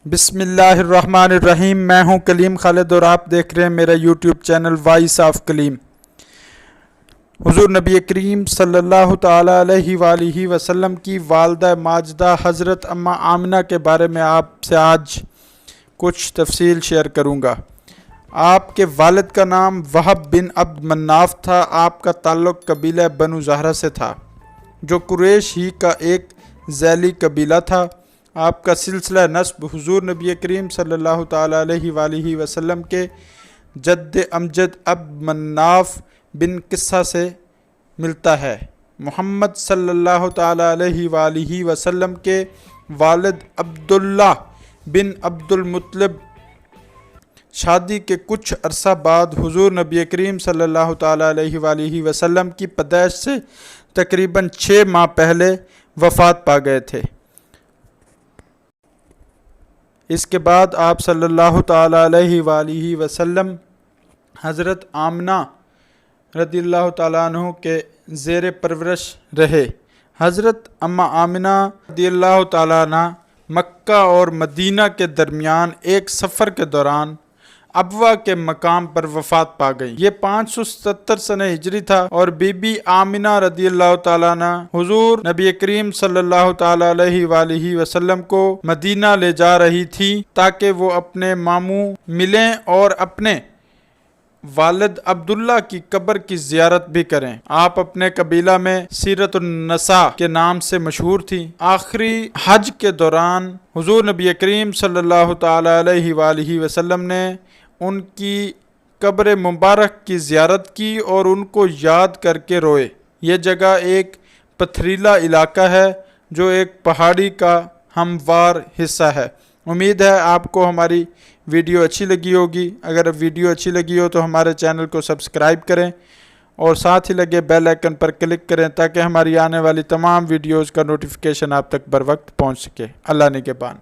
بسم اللہ الرحمن الرحیم۔ میں ہوں کلیم خالد اور آپ دیکھ رہے ہیں میرا یوٹیوب چینل وائس آف کلیم۔ حضور نبی کریم صلی اللہ تعالیٰ علیہ وآلہ وسلم کی والدہ ماجدہ حضرت اماں آمنہ کے بارے میں آپ سے آج کچھ تفصیل شیئر کروں گا۔ آپ کے والد کا نام وہب بن عبد مناف تھا۔ آپ کا تعلق قبیلہ بنو زہرہ سے تھا جو قریش ہی کا ایک ذیلی قبیلہ تھا۔ آپ کا سلسلہ نسب حضور نبی کریم صلی اللہ تعالیٰ علیہ وآلہ وسلم کے جد امجد عبد مناف بن قصہ سے ملتا ہے۔ محمد صلی اللہ تعالیٰ علیہ وآلہ وسلم کے والد عبداللہ بن عبد المطلب شادی کے کچھ عرصہ بعد حضور نبی کریم صلی اللہ تعالیٰ علیہ وآلہ وسلم کی پیدائش سے تقریباً 6 ماہ پہلے وفات پا گئے تھے۔ اس کے بعد آپ صلی اللہ تعالیٰ علیہ وآلہ وسلم حضرت آمنہ رضی اللہ تعالیٰ عنہ کے زیر پرورش رہے۔ حضرت اماں آمنہ رضی اللہ تعالیٰ عنہ مکہ اور مدینہ کے درمیان ایک سفر کے دوران ابوا کے مقام پر وفات پا گئی۔ یہ 577 سنہ ہجری تھا اور بی بی آمنہ رضی اللہ تعالیٰ عنہ حضور نبی کریم صلی اللہ تعالیٰ علیہ وآلہ وسلم کو مدینہ لے جا رہی تھی تاکہ وہ اپنے ماموں ملیں اور اپنے والد عبداللہ کی قبر کی زیارت بھی کریں۔ آپ اپنے قبیلہ میں سیرت النساء کے نام سے مشہور تھی۔ آخری حج کے دوران حضور نبی کریم صلی اللہ تعالیٰ علیہ وآلہ وسلم نے ان کی قبر مبارک کی زیارت کی اور ان کو یاد کر کے روئے۔ یہ جگہ ایک پتھریلا علاقہ ہے جو ایک پہاڑی کا ہموار حصہ ہے۔ امید ہے آپ کو ہماری ویڈیو اچھی لگی ہوگی۔ اگر ویڈیو اچھی لگی ہو تو ہمارے چینل کو سبسکرائب کریں اور ساتھ ہی لگے بیل آئیکن پر کلک کریں تاکہ ہماری آنے والی تمام ویڈیوز کا نوٹیفیکیشن آپ تک بر وقت پہنچ سکے۔ اللہ نگہبان۔